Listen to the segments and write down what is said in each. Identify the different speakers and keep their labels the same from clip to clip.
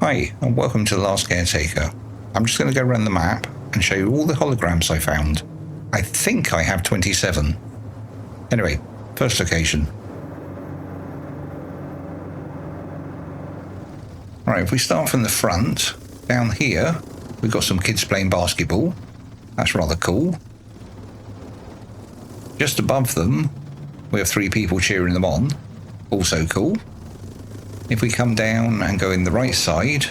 Speaker 1: Hi, and welcome to The Last Caretaker. I'm just going to go around the map and show you all the holograms I found. I think I have 27. Anyway, first location. Alright, if we start from the front, down here, we've got some kids playing basketball. That's rather cool. Just above them, we have 3 people cheering them on. Also cool. If we come down and go in the right side,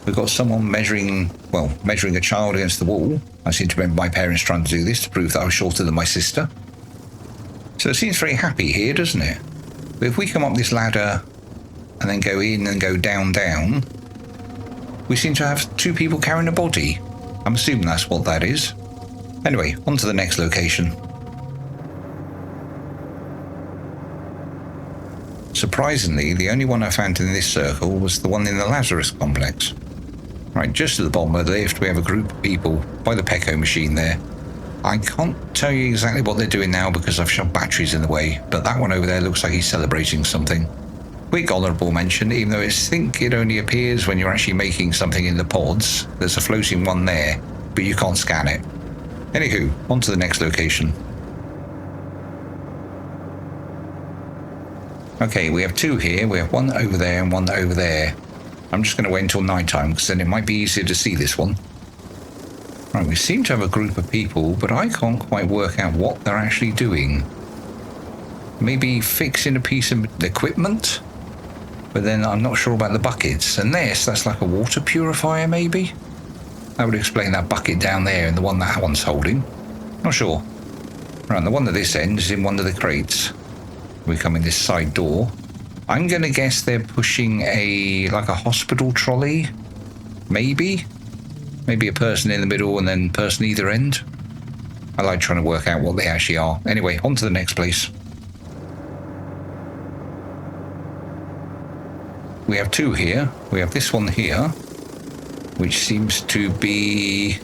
Speaker 1: we've got someone measuring a child against the wall. I seem to remember my parents trying to do this to prove that I was shorter than my sister. So it seems very happy here, doesn't it? But if we come up this ladder and then go in and go down, we seem to have 2 people carrying a body. I'm assuming that's what that is. Anyway, on to the next location. Surprisingly, the only one I found in this circle was the one in the Lazarus Complex. Right, just at the bottom of the lift, we have a group of people by the Pecco machine there. I can't tell you exactly what they're doing now because I've shoved batteries in the way, but that one over there looks like he's celebrating something. Quick honourable mention, even though I think it only appears when you're actually making something in the pods. There's a floating one there, but you can't scan it. Anywho, on to the next location. Okay, we have 2 here. We have one over there and one over there. I'm just going to wait until night time because then it might be easier to see this one. Right, we seem to have a group of people, but I can't quite work out what they're actually doing. Maybe fixing a piece of equipment? But then I'm not sure about the buckets. And that's like a water purifier maybe? That would explain that bucket down there and the one that one's holding. Not sure. Right, the one at this end is in one of the crates. We come in this side door. I'm going to guess they're pushing like a hospital trolley. Maybe a person in the middle and then person either end. I like trying to work out what they actually are. Anyway, on to the next place. We have 2 here. We have this one here, which seems to be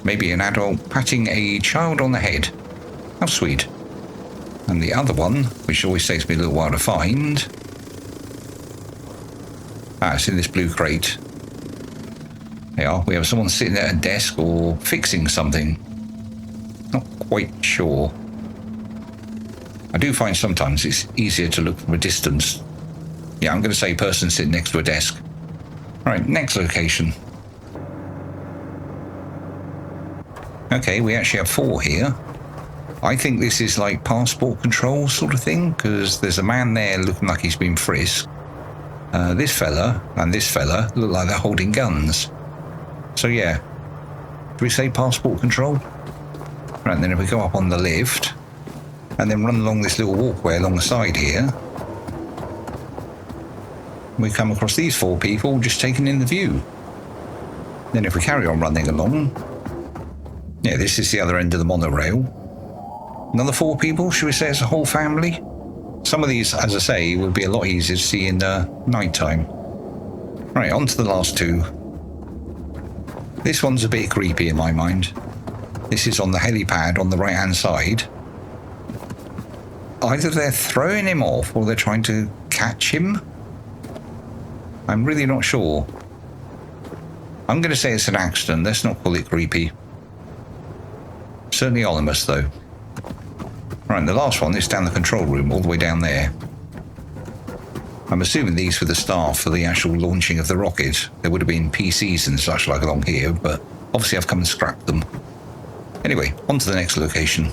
Speaker 1: maybe an adult patting a child on the head. How sweet. And the other one, which always takes me a little while to find. It's in this blue crate. There are. We have someone sitting at a desk or fixing something. Not quite sure. I do find sometimes it's easier to look from a distance. Yeah, I'm going to say person sitting next to a desk. Alright, next location. Okay, we actually have 4 here. I think this is like passport control sort of thing, because there's a man there looking like he's been frisked. This fella and this fella look like they're holding guns. So yeah, do we say passport control? Right, then if we go up on the lift and then run along this little walkway along the side here, we come across these 4 people just taking in the view. Then if we carry on running along, yeah, this is the other end of the monorail. Another 4 people, should we say it's a whole family? Some of these, as I say, would be a lot easier to see in night time. Right, on to the last 2. This one's a bit creepy in my mind. This is on the helipad on the right hand side. Either they're throwing him off or they're trying to catch him. I'm really not sure. I'm going to say it's an accident. Let's not call it creepy. Certainly ominous though. Right, the last one is down the control room, all the way down there. I'm assuming these were the staff for the actual launching of the rocket. There would have been PCs and such like along here, but obviously I've come and scrapped them. Anyway, on to the next location.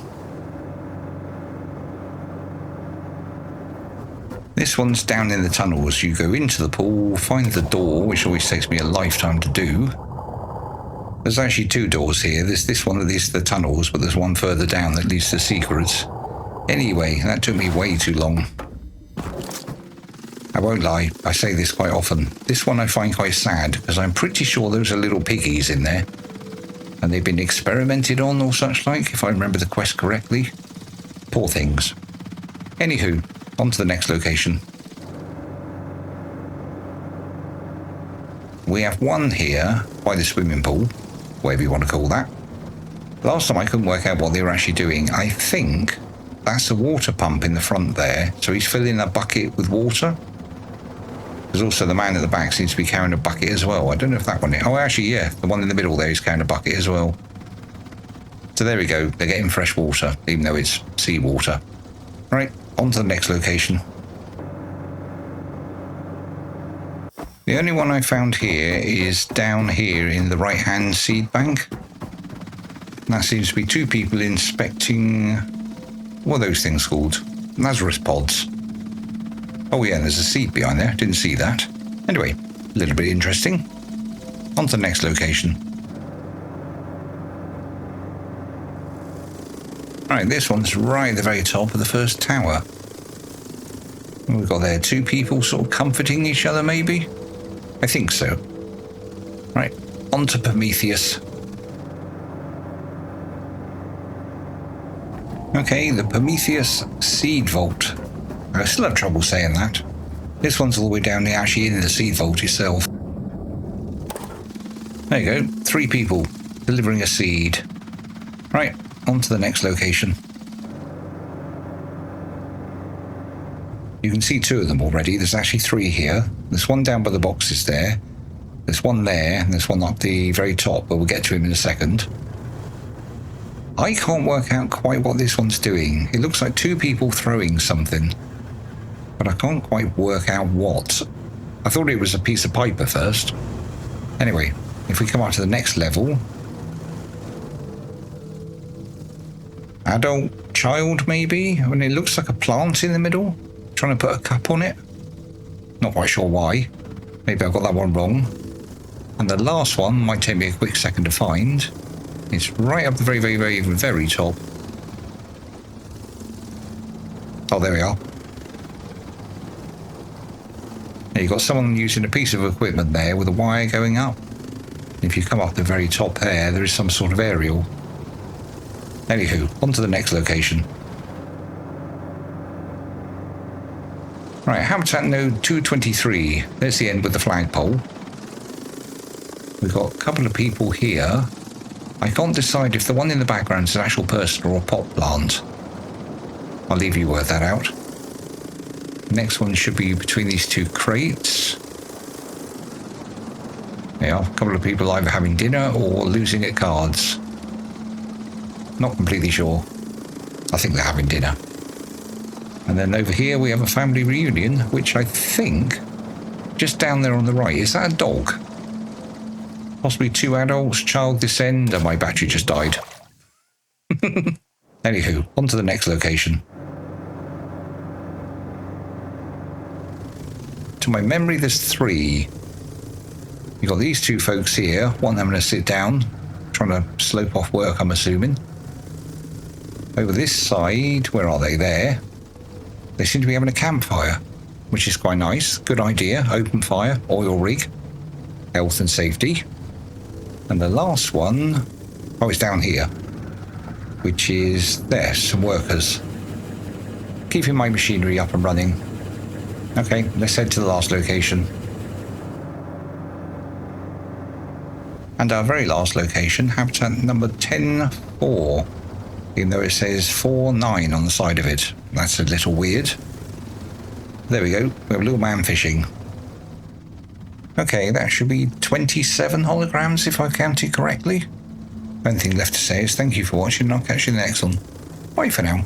Speaker 1: This one's down in the tunnels. You go into the pool, find the door, which always takes me a lifetime to do. There's actually 2 doors here. There's this one that leads to the tunnels, but there's one further down that leads to secrets. Anyway, that took me way too long. I won't lie, I say this quite often. This one I find quite sad, because I'm pretty sure those are little piggies in there. And they've been experimented on or such like, if I remember the quest correctly. Poor things. Anywho, on to the next location. We have one here by the swimming pool, whatever you want to call that. Last time I couldn't work out what they were actually doing. I think that's a water pump in the front there, so he's filling a bucket with water. There's also the man at the back seems to be carrying a bucket as well. I don't know if that one is. Oh, actually, yeah. The one in the middle there is carrying a bucket as well. So there we go. They're getting fresh water, even though it's seawater. Right, on to the next location. The only one I found here is down here in the right-hand seed bank. And that seems to be two people inspecting... what are those things called? Lazarus pods. Oh yeah, there's a seed behind there. Didn't see that. Anyway, a little bit interesting. On to the next location. Right, this one's right at the very top of the first tower. We've got there two people sort of comforting each other, maybe? I think so. Right, on to Prometheus. Okay, the Prometheus Seed Vault. I still have trouble saying that. This one's all the way down there, actually in the seed vault itself. There you go, 3 people delivering a seed. Right, on to the next location. You can see 2 of them already. There's actually 3 here. There's one down by the boxes there. There's one there, and there's one up the very top, but we'll get to him in a second. I can't work out quite what this one's doing. It looks like 2 people throwing something, but I can't quite work out what. I thought it was a piece of pipe at first. Anyway, if we come up to the next level... adult, child maybe? I mean, it looks like a plant in the middle. Trying to put a cup on it. Not quite sure why. Maybe I got that one wrong. And the last one might take me a quick second to find. It's right up the very, very, very, very top. Oh, there we are. Now you've got someone using a piece of equipment there with a wire going up. If you come up the very top there is some sort of aerial. Anywho, on to the next location. Right, habitat node 223. There's the end with the flagpole. We've got a couple of people here. I can't decide if the one in the background is an actual person or a pot plant. I'll leave you work that out. The next one should be between these 2 crates. There are a couple of people either having dinner or losing at cards. Not completely sure. I think they're having dinner. And then over here we have a family reunion, which I think, just down there on the right, is that a dog? Possibly 2 adults, child descend, and my battery just died. Anywho, on to the next location. To my memory, there's 3. You've got these 2 folks here, one having to sit down, trying to slope off work, I'm assuming. Over this side, where are they? There. They seem to be having a campfire, which is quite nice. Good idea. Open fire, oil rig, health and safety. And the last one, oh, it's down here, which is there, some workers. Keeping my machinery up and running. Okay, let's head to the last location. And our very last location, habitat number 10-4. Even though it says 4-9 on the side of it. That's a little weird. There we go. We have a little man fishing. Okay, that should be 27 holograms if I counted correctly. Only thing left to say is thank you for watching and I'll catch you in the next one. Bye for now.